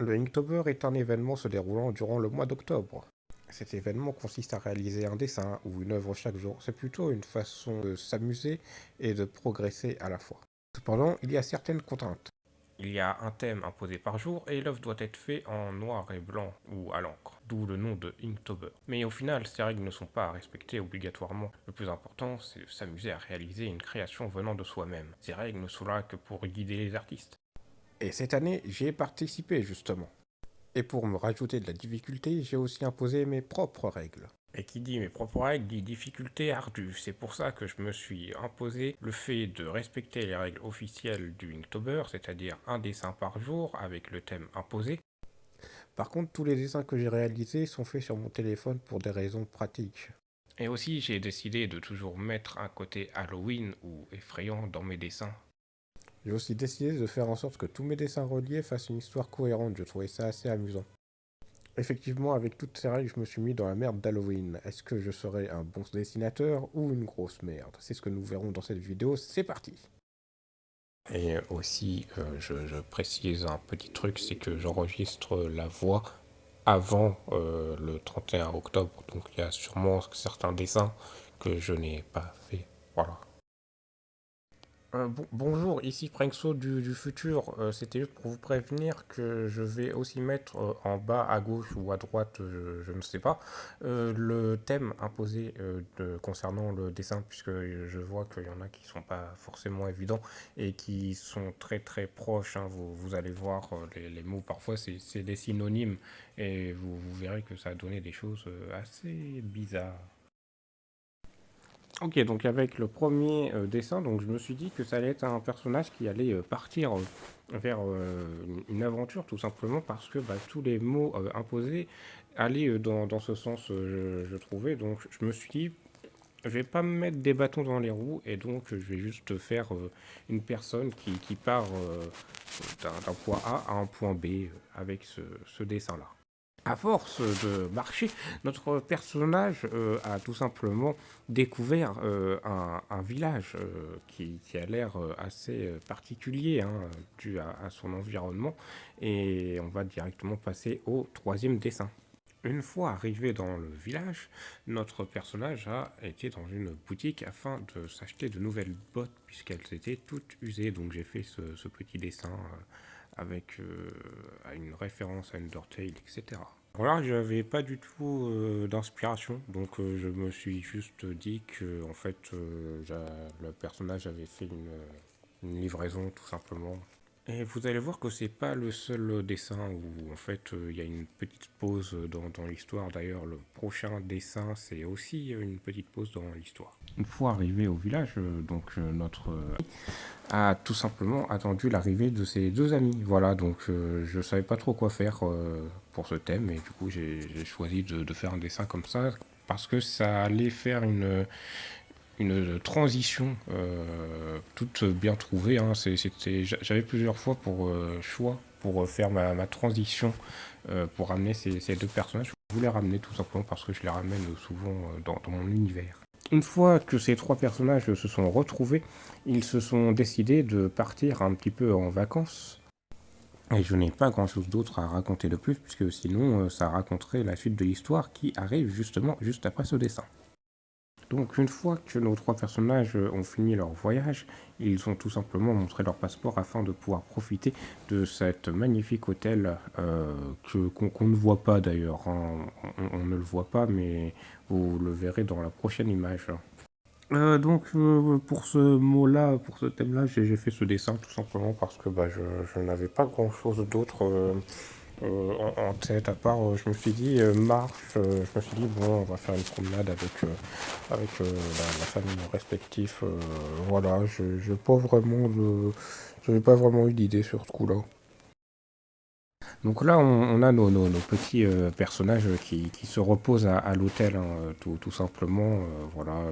Le Inktober est un événement se déroulant durant le mois d'octobre. Cet événement consiste à réaliser un dessin ou une œuvre chaque jour. C'est plutôt une façon de s'amuser et de progresser à la fois. Cependant, il y a certaines contraintes. Il y a un thème imposé par jour et l'œuvre doit être faite en noir et blanc ou à l'encre, d'où le nom de Inktober. Mais au final, ces règles ne sont pas à respecter obligatoirement. Le plus important, c'est de s'amuser à réaliser une création venant de soi-même. Ces règles ne sont là que pour guider les artistes. Et cette année, j'y ai participé justement. Et pour me rajouter de la difficulté, j'ai aussi imposé mes propres règles. Et qui dit mes propres règles dit difficulté ardue. C'est pour ça que je me suis imposé le fait de respecter les règles officielles du Inktober, c'est-à-dire un dessin par jour avec le thème imposé. Par contre, tous les dessins que j'ai réalisés sont faits sur mon téléphone pour des raisons pratiques. Et aussi, j'ai décidé de toujours mettre un côté Halloween ou effrayant dans mes dessins. J'ai aussi décidé de faire en sorte que tous mes dessins reliés fassent une histoire cohérente. Je trouvais ça assez amusant. Effectivement, avec toutes ces règles, je me suis mis dans la merde d'Halloween. Est-ce que je serai un bon dessinateur ou une grosse merde? C'est ce que nous verrons dans cette vidéo, c'est parti. Et aussi, je précise un petit truc, c'est que j'enregistre la voix avant le 31 octobre. Donc il y a sûrement certains dessins que je n'ai pas fait. Voilà. Bonjour, ici Pranxo du futur. C'était juste pour vous prévenir que je vais aussi mettre en bas à gauche ou à droite, je ne sais pas, le thème imposé concernant le dessin, puisque je vois qu'il y en a qui sont pas forcément évidents et qui sont très très proches, hein. Vous allez voir les mots, parfois c'est des synonymes et vous verrez que ça a donné des choses assez bizarres. Ok, donc avec le premier dessin, donc je me suis dit que ça allait être un personnage qui allait partir vers une aventure, tout simplement parce que bah, tous les mots imposés allaient dans ce sens, je trouvais. Donc je me suis dit, je vais pas me mettre des bâtons dans les roues et donc je vais juste faire une personne qui part d'un point A à un point B avec ce dessin-là. À force de marcher, notre personnage a tout simplement découvert un village qui a l'air assez particulier, hein, dû à son environnement. Et on va directement passer au troisième dessin. Une fois arrivé dans le village, notre personnage a été dans une boutique afin de s'acheter de nouvelles bottes puisqu'elles étaient toutes usées. Donc j'ai fait ce petit dessin avec une référence à Undertale, etc. Alors là, j'avais pas du tout d'inspiration, donc je me suis juste dit que en fait, le personnage avait fait une livraison tout simplement. Et vous allez voir que c'est pas le seul dessin où en fait il y a une petite pause dans l'histoire. D'ailleurs, le prochain dessin c'est aussi une petite pause dans l'histoire. Une fois arrivé au village, notre a tout simplement attendu l'arrivée de ses deux amis. Voilà, donc je savais pas trop quoi faire pour ce thème et du coup j'ai choisi de faire un dessin comme ça parce que ça allait faire une transition toute bien trouvée, hein. J'avais plusieurs fois pour choix pour faire ma transition pour ramener ces deux personnages. Je voulais ramener tout simplement parce que je les ramène souvent dans mon univers. Une fois que ces trois personnages se sont retrouvés, ils se sont décidés de partir un petit peu en vacances. Et je n'ai pas grand chose d'autre à raconter de plus, puisque sinon ça raconterait la suite de l'histoire qui arrive justement juste après ce dessin. Donc une fois que nos trois personnages ont fini leur voyage, ils ont tout simplement montré leur passeport afin de pouvoir profiter de cet magnifique hôtel qu'on ne voit pas d'ailleurs, hein. On ne le voit pas, mais vous le verrez dans la prochaine image. Pour ce mot-là, pour ce thème-là, j'ai fait ce dessin tout simplement parce que bah, je n'avais pas grand-chose d'autre en tête, à part, je me suis dit, marche, je me suis dit, bon, on va faire une promenade avec la famille respective, voilà, j'avais pas vraiment eu d'idée sur ce coup-là. Donc là, on a nos petits personnages qui se reposent à l'hôtel, hein, tout simplement. Voilà,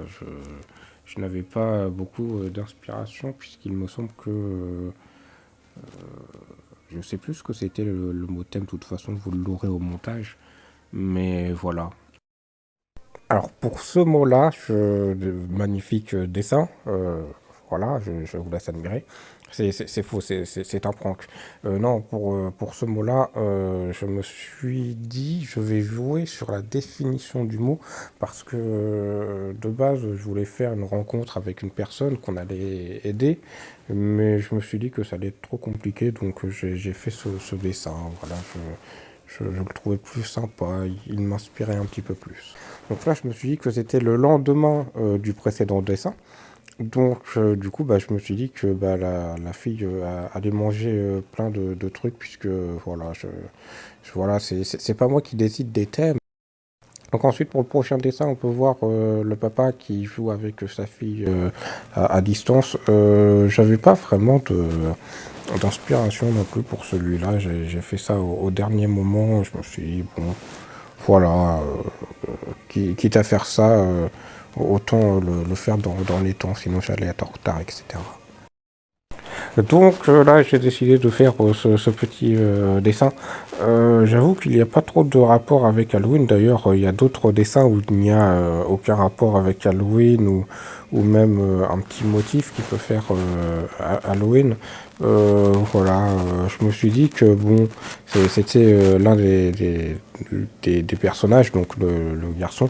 je n'avais pas beaucoup d'inspiration puisqu'il me semble que je ne sais plus ce que c'était le mot thème. De toute façon, vous l'aurez au montage. Mais voilà. Alors pour ce mot-là, magnifique dessin, voilà, je vous laisse admirer. C'est faux, c'est un prank. Non, pour ce mot-là, je me suis dit, je vais jouer sur la définition du mot parce que de base, je voulais faire une rencontre avec une personne qu'on allait aider, mais je me suis dit que ça allait être trop compliqué, donc j'ai fait ce dessin. Voilà, je le trouvais plus sympa, il m'inspirait un petit peu plus. Donc là, je me suis dit que c'était le lendemain du précédent dessin. Donc, du coup, bah, je me suis dit que bah, la fille allait manger plein de trucs, puisque voilà, voilà, c'est pas moi qui décide des thèmes. Donc ensuite, pour le prochain dessin, on peut voir le papa qui joue avec sa fille à distance. J'avais pas vraiment d'inspiration non plus pour celui-là. J'ai fait ça au dernier moment. Je me suis dit, bon, voilà, quitte à faire ça, autant le faire dans les temps, sinon j'allais être en retard, etc. Donc là, j'ai décidé de faire ce petit dessin. J'avoue qu'il n'y a pas trop de rapport avec Halloween. D'ailleurs, il y a d'autres dessins où il n'y a aucun rapport avec Halloween ou même un petit motif qui peut faire Halloween. Voilà, je me suis dit que bon, c'était l'un des personnages, donc le garçon,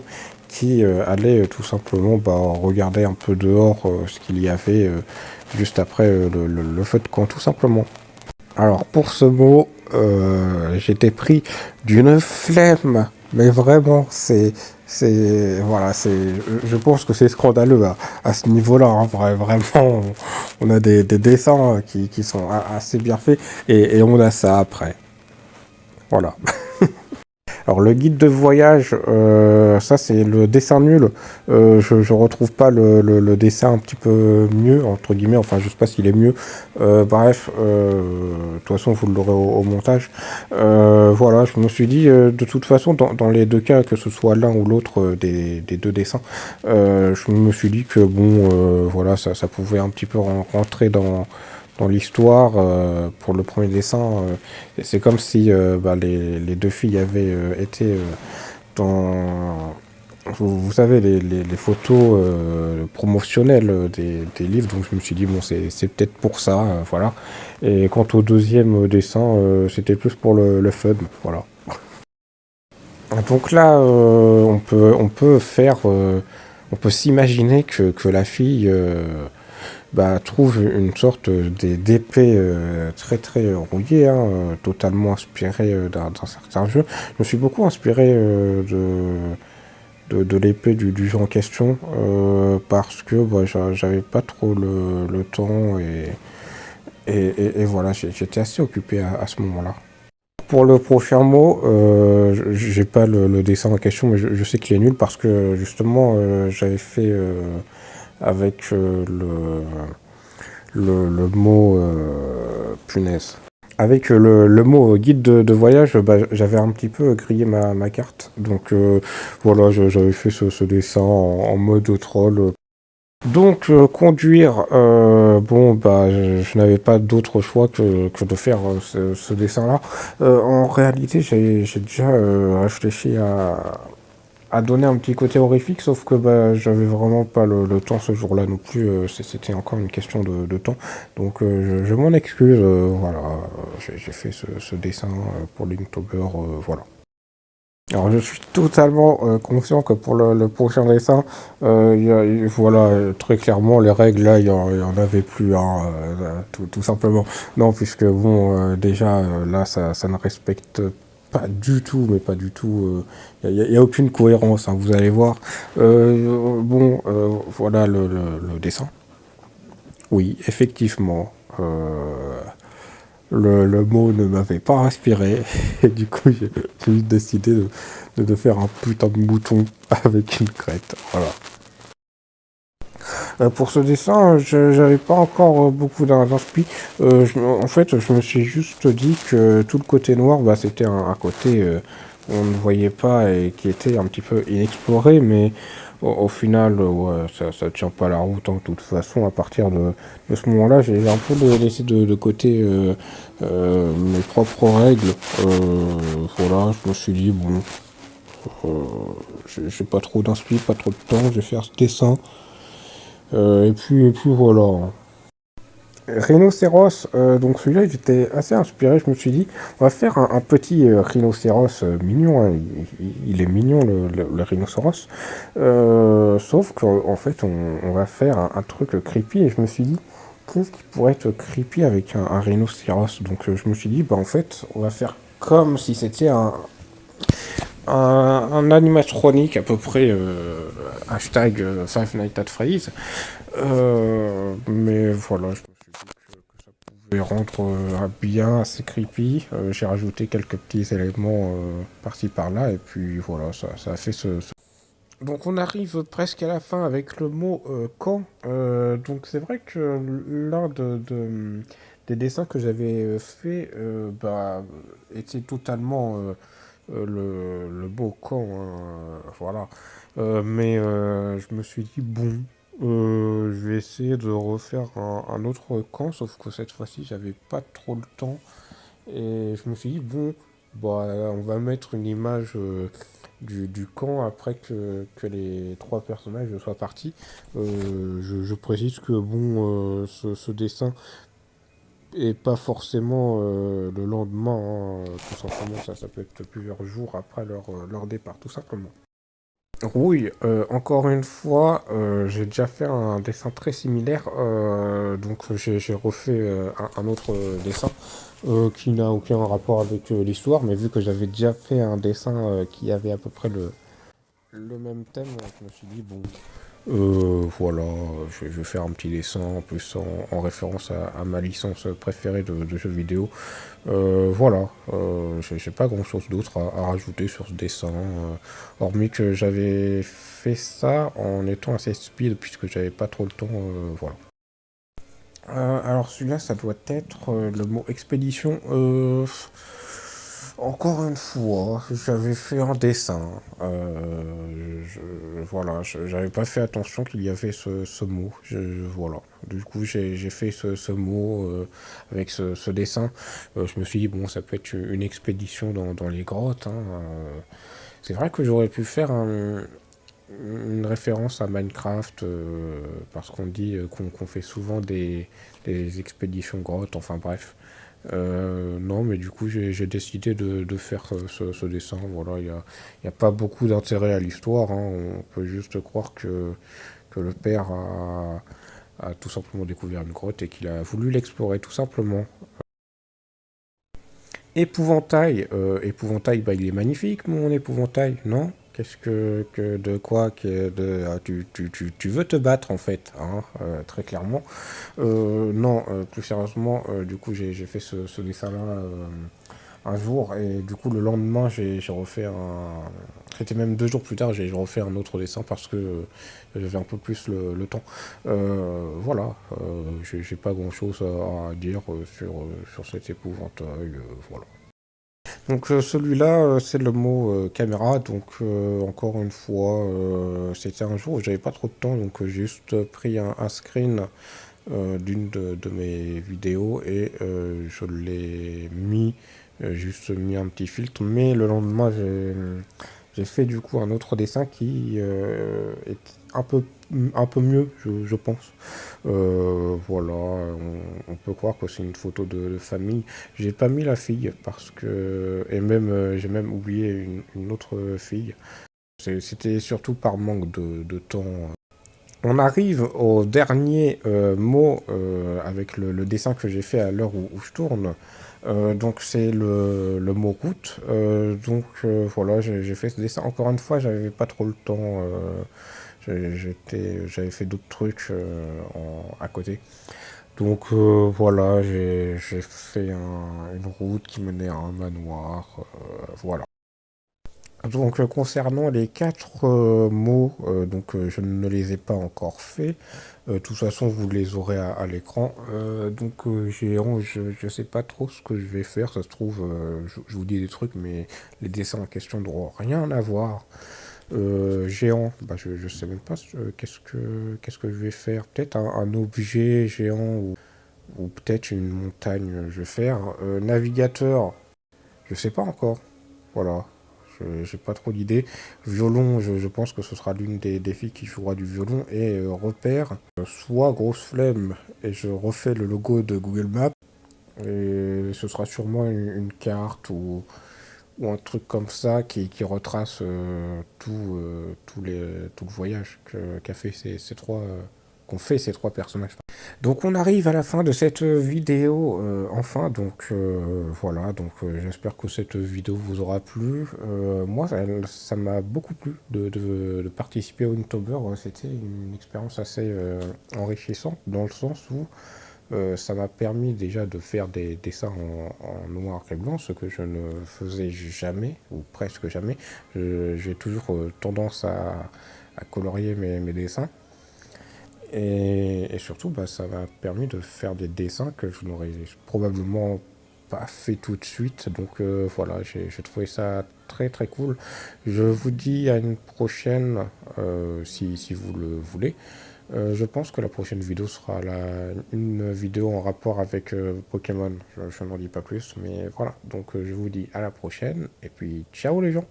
qui allait tout simplement bah, regarder un peu dehors ce qu'il y avait juste après le feu de camp, tout simplement. Alors pour ce mot, j'étais pris d'une flemme, mais vraiment, voilà, je pense que c'est scandaleux à ce niveau-là. Hein, vraiment, on a des dessins qui sont assez bien faits et on a ça après. Voilà. Alors le guide de voyage, ça c'est le dessin nul. Je retrouve pas le dessin un petit peu mieux, entre guillemets, enfin je sais pas s'il est mieux. Bref, de toute façon vous l'aurez au montage. Voilà, je me suis dit, de toute façon, dans les deux cas, que ce soit l'un ou l'autre des deux dessins, je me suis dit que bon, voilà, ça pouvait un petit peu rentrer dans l'histoire. Pour le premier dessin, c'est comme si bah, les deux filles avaient été dans, vous savez, les photos promotionnelles des livres, donc je me suis dit, bon, c'est peut-être pour ça, voilà. Et quant au deuxième dessin, c'était plus pour le fun, voilà. Donc là, on peut faire, on peut s'imaginer que la fille bah, trouve une sorte d'épée très très rouillée, hein, totalement inspirée d'un certain jeu. Je me suis beaucoup inspiré de l'épée du jeu en question parce que bah, j'avais pas trop le temps et voilà, j'étais assez occupé à ce moment-là. Pour le prochain mot, j'ai pas le dessin en question, mais je sais qu'il est nul parce que justement j'avais fait avec le mot punaise. Avec le mot guide de voyage, bah, j'avais un petit peu grillé ma carte. Donc voilà, j'avais fait ce dessin en mode troll. Donc conduire, bon bah je n'avais pas d'autre choix que de faire ce dessin-là. En réalité, j'ai déjà réfléchi à donner un petit côté horrifique, sauf que bah, j'avais vraiment pas le temps ce jour-là non plus. C'était encore une question de temps. Donc je m'en excuse. Voilà, j'ai fait ce dessin pour Linktober. Voilà. Alors je suis totalement conscient que pour le prochain dessin, voilà, très clairement les règles là, il y en avait plus, hein, tout simplement. Non, puisque bon, déjà là, ça ne respecte pas du tout, mais pas du tout. Il y a aucune cohérence, hein, vous allez voir. Bon, voilà le dessin. Oui, effectivement. Le mot ne m'avait pas inspiré et du coup j'ai juste décidé de faire un putain de mouton avec une crête. Voilà. Pour ce dessin, j'avais pas encore beaucoup d'inspi. En fait, je me suis juste dit que tout le côté noir, bah, c'était un côté qu'on ne voyait pas et qui était un petit peu inexploré, mais au final, ouais, ça tient pas la route. Hein, de toute façon, à partir de ce moment-là, j'ai un peu laissé de côté mes propres règles. Voilà, je me suis dit, bon, j'ai pas trop d'inspi, pas trop de temps, je vais faire ce dessin. Et puis voilà. Rhinocéros, donc celui-là j'étais assez inspiré, je me suis dit on va faire un petit rhinocéros mignon, hein. Il est mignon le rhinocéros, sauf qu'en fait on va faire un truc creepy et je me suis dit qu'est-ce qui pourrait être creepy avec un rhinocéros, donc je me suis dit bah en fait on va faire comme si c'était un animatronique à peu près hashtag Five Nights at Freddy's. Mais voilà, je me suis dit que ça pouvait rendre bien assez creepy. J'ai rajouté quelques petits éléments par-ci par-là, et puis voilà, ça a fait Donc on arrive presque à la fin avec le mot quand. Donc c'est vrai que l'un des dessins que j'avais fait bah, était totalement le mot quand, hein, voilà. Mais je me suis dit, bon, je vais essayer de refaire un autre camp, sauf que cette fois-ci, j'avais pas trop le temps. Et je me suis dit, bon, bah, on va mettre une image du camp après que les trois personnages soient partis. Je précise que, bon, ce dessin est pas forcément le lendemain, hein, tout simplement, ça peut être plusieurs jours après leur départ, tout simplement. Oui, encore une fois, j'ai déjà fait un dessin très similaire, donc j'ai refait un autre dessin qui n'a aucun rapport avec l'histoire, mais vu que j'avais déjà fait un dessin qui avait à peu près le même thème, je me suis dit, bon, voilà, je vais faire un petit dessin en plus en référence à ma licence préférée de jeux vidéo. Voilà, j'ai pas grand chose d'autre à rajouter sur ce dessin, hormis que j'avais fait ça en étant assez speed puisque j'avais pas trop le temps, voilà. Alors celui-là, ça doit être le mot expédition. Encore une fois, j'avais fait un dessin. Voilà, j'avais pas fait attention qu'il y avait ce mot. Voilà. Du coup, j'ai fait ce mot avec ce dessin. Je me suis dit, bon, ça peut être une expédition dans les grottes, hein. C'est vrai que j'aurais pu faire une référence à Minecraft, parce qu'on dit qu'on fait souvent des expéditions grottes, enfin bref. Non, mais du coup, j'ai décidé de faire ce dessin. Voilà, y a pas beaucoup d'intérêt à l'histoire, hein. On peut juste croire que le père a tout simplement découvert une grotte et qu'il a voulu l'explorer, tout simplement. Épouvantail, épouvantail, bah, il est magnifique, mon épouvantail, non? Qu'est-ce de quoi tu veux te battre en fait, hein, très clairement. Non, plus sérieusement, du coup j'ai fait ce dessin-là un jour et du coup le lendemain j'ai refait un. C'était même 2 jours plus tard, j'ai refait un autre dessin parce que j'avais un peu plus le temps. Voilà, j'ai pas grand-chose à dire sur cet épouvantail, voilà. Donc celui-là, c'est le mot caméra. Donc encore une fois, c'était un jour où j'avais pas trop de temps, donc j'ai juste pris un screen d'une de mes vidéos et je l'ai mis, juste mis un petit filtre. Mais le lendemain, j'ai fait du coup un autre dessin qui est un peu mieux, je pense. Voilà, on peut croire que c'est une photo de famille. J'ai pas mis la fille parce que. Et même, j'ai même oublié une autre fille. C'était surtout par manque de temps. On arrive au dernier mot avec le dessin que j'ai fait à l'heure où je tourne. Donc c'est le mot route. Donc voilà, j'ai fait ce dessin. Encore une fois, j'avais pas trop le temps. J'avais fait d'autres trucs à côté. Donc voilà, j'ai fait une route qui menait à un manoir. Voilà. Donc concernant les quatre mots, donc je ne les ai pas encore faits. De toute façon, vous les aurez à l'écran. Donc géant, je sais pas trop ce que je vais faire. Ça se trouve, je vous dis des trucs, mais les dessins en question n'auront rien à voir. Géant, bah, je sais même pas qu'est-ce que je vais faire. Peut-être un objet géant ou peut-être une montagne, je vais faire. Navigateur, je sais pas encore. Voilà. j'ai pas trop d'idées. Violon, je pense que ce sera l'une des filles qui jouera du violon. Et repère, soit grosse flemme et je refais le logo de Google Maps. Et ce sera sûrement une carte ou un truc comme ça qui retrace tout le voyage qu'a fait ces trois, qu'ont fait ces trois personnages. Donc on arrive à la fin de cette vidéo, enfin, donc voilà, donc j'espère que cette vidéo vous aura plu. Moi, ça m'a beaucoup plu de participer au Inktober. C'était une expérience assez enrichissante dans le sens où ça m'a permis déjà de faire des dessins en noir et blanc, ce que je ne faisais jamais, ou presque jamais. J'ai toujours tendance à colorier mes dessins. Et surtout, bah, ça m'a permis de faire des dessins que je n'aurais probablement pas fait tout de suite. Donc voilà, j'ai trouvé ça très très cool. Je vous dis à une prochaine, si vous le voulez. Je pense que la prochaine vidéo sera une vidéo en rapport avec Pokémon. Je n'en dis pas plus, mais voilà. Donc je vous dis à la prochaine, et puis ciao les gens!